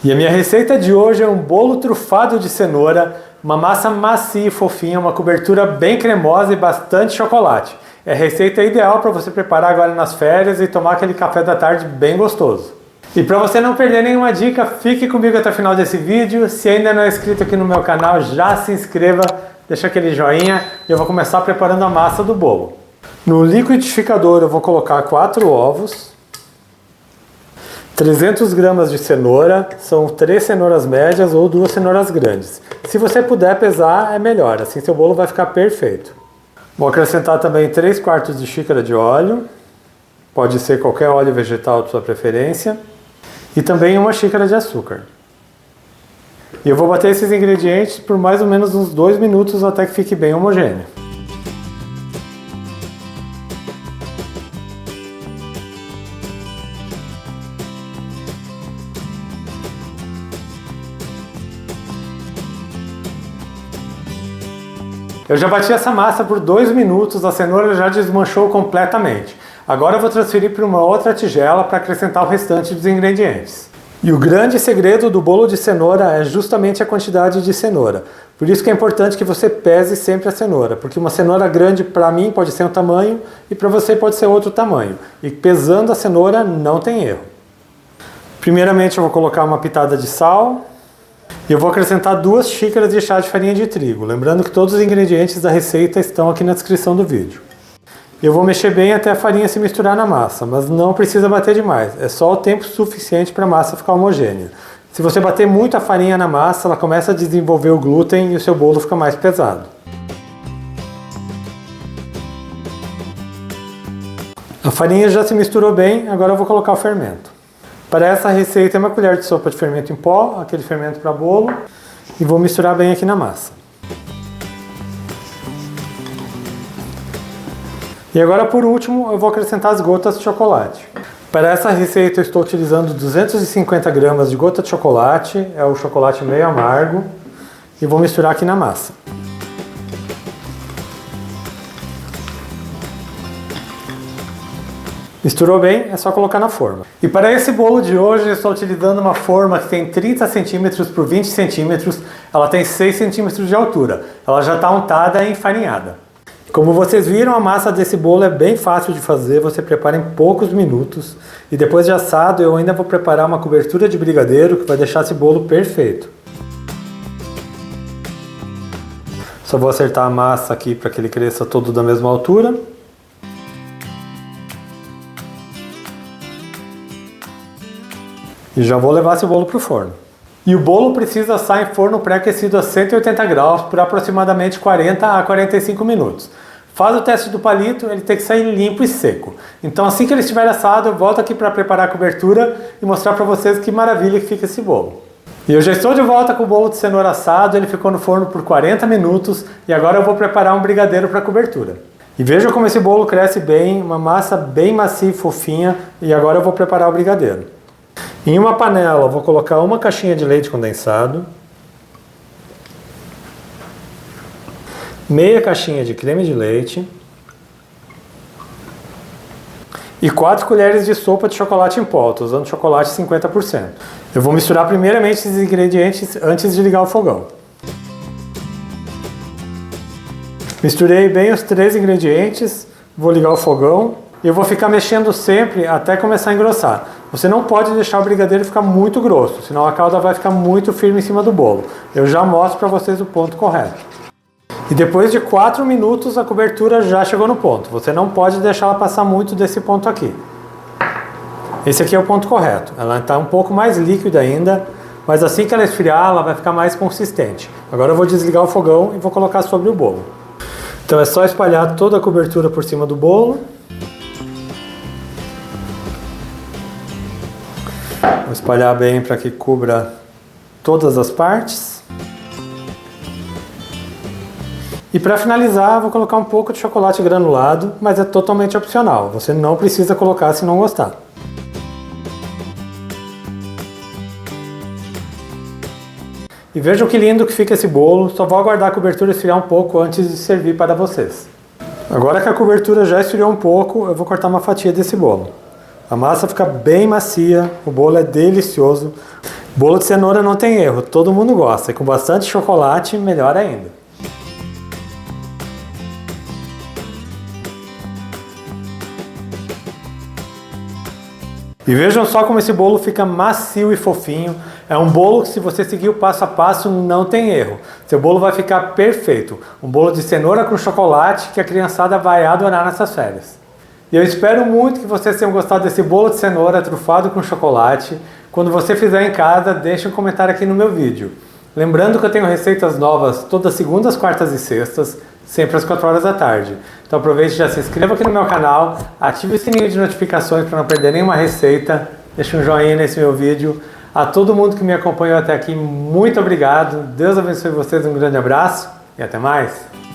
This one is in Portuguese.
E a minha receita de hoje é um bolo trufado de cenoura, uma massa macia e fofinha, uma cobertura bem cremosa e bastante chocolate. É a receita ideal para você preparar agora nas férias e tomar aquele café da tarde bem gostoso. E para você não perder nenhuma dica, fique comigo até o final desse vídeo. Se ainda não é inscrito aqui no meu canal, já se inscreva, deixa aquele joinha e eu vou começar preparando a massa do bolo. No liquidificador eu vou colocar 4 ovos, 300 gramas de cenoura, são 3 cenouras médias ou 2 cenouras grandes. Se você puder pesar, é melhor, assim seu bolo vai ficar perfeito. Vou acrescentar também 3/4 de xícara de óleo, pode ser qualquer óleo vegetal de sua preferência, e também 1 xícara de açúcar. E eu vou bater esses ingredientes por mais ou menos uns 2 minutos até que fique bem homogêneo. Eu já bati essa massa por 2 minutos, a cenoura já desmanchou completamente. Agora eu vou transferir para uma outra tigela para acrescentar o restante dos ingredientes. E o grande segredo do bolo de cenoura é justamente a quantidade de cenoura. Por isso que é importante que você pese sempre a cenoura, porque uma cenoura grande para mim pode ser um tamanho e para você pode ser outro tamanho. E pesando a cenoura não tem erro. Primeiramente eu vou colocar uma pitada de sal. E eu vou acrescentar 2 xícaras de chá de farinha de trigo, lembrando que todos os ingredientes da receita estão aqui na descrição do vídeo. Eu vou mexer bem até a farinha se misturar na massa, mas não precisa bater demais, é só o tempo suficiente para a massa ficar homogênea. Se você bater muito a farinha na massa, ela começa a desenvolver o glúten e o seu bolo fica mais pesado. A farinha já se misturou bem, agora eu vou colocar o fermento. Para essa receita, 1 colher de sopa de fermento em pó, aquele fermento para bolo, e vou misturar bem aqui na massa. E agora, por último, eu vou acrescentar as gotas de chocolate. Para essa receita, eu estou utilizando 250 gramas de gota de chocolate, é o chocolate meio amargo, e vou misturar aqui na massa. Misturou bem, é só colocar na forma. E para esse bolo de hoje eu estou utilizando uma forma que tem 30 cm por 20 cm, ela tem 6 cm de altura, ela já está untada e enfarinhada. Como vocês viram, a massa desse bolo é bem fácil de fazer, você prepara em poucos minutos. E depois de assado eu ainda vou preparar uma cobertura de brigadeiro que vai deixar esse bolo perfeito. Só vou acertar a massa aqui para que ele cresça todo da mesma altura. E já vou levar esse bolo para o forno. E o bolo precisa assar em forno pré-aquecido a 180 graus por aproximadamente 40 a 45 minutos. Faz o teste do palito, ele tem que sair limpo e seco. Então assim que ele estiver assado, eu volto aqui para preparar a cobertura e mostrar para vocês que maravilha que fica esse bolo. E eu já estou de volta com o bolo de cenoura assado, ele ficou no forno por 40 minutos e agora eu vou preparar um brigadeiro para a cobertura. E veja como esse bolo cresce bem, uma massa bem macia e fofinha, e agora eu vou preparar o brigadeiro. Em uma panela eu vou colocar 1 caixinha de leite condensado, meia caixinha de creme de leite e 4 colheres de sopa de chocolate em pó, estou usando chocolate 50%. Eu vou misturar primeiramente esses ingredientes antes de ligar o fogão. Misturei bem os 3 ingredientes, vou ligar o fogão e eu vou ficar mexendo sempre até começar a engrossar. Você não pode deixar o brigadeiro ficar muito grosso, senão a calda vai ficar muito firme em cima do bolo. Eu já mostro para vocês o ponto correto. E depois de 4 minutos a cobertura já chegou no ponto. Você não pode deixar ela passar muito desse ponto aqui. Esse aqui é o ponto correto. Ela está um pouco mais líquida ainda, mas assim que ela esfriar, ela vai ficar mais consistente. Agora eu vou desligar o fogão e vou colocar sobre o bolo. Então é só espalhar toda a cobertura por cima do bolo. Vou espalhar bem para que cubra todas as partes. E para finalizar, vou colocar um pouco de chocolate granulado, mas é totalmente opcional. Você não precisa colocar se não gostar. E vejam que lindo que fica esse bolo. Só vou aguardar a cobertura esfriar um pouco antes de servir para vocês. Agora que a cobertura já esfriou um pouco, eu vou cortar uma fatia desse bolo. A massa fica bem macia, o bolo é delicioso. Bolo de cenoura não tem erro, todo mundo gosta, e com bastante chocolate, melhor ainda. E vejam só como esse bolo fica macio e fofinho. É um bolo que, se você seguir o passo a passo, não tem erro. Seu bolo vai ficar perfeito. Um bolo de cenoura com chocolate que a criançada vai adorar nessas férias. E eu espero muito que vocês tenham gostado desse bolo de cenoura trufado com chocolate. Quando você fizer em casa, deixe um comentário aqui no meu vídeo. Lembrando que eu tenho receitas novas todas segundas, quartas e sextas, sempre às 4 horas da tarde. Então aproveite e já se inscreva aqui no meu canal, ative o sininho de notificações para não perder nenhuma receita, deixe um joinha nesse meu vídeo. A todo mundo que me acompanhou até aqui, muito obrigado. Deus abençoe vocês, um grande abraço e até mais.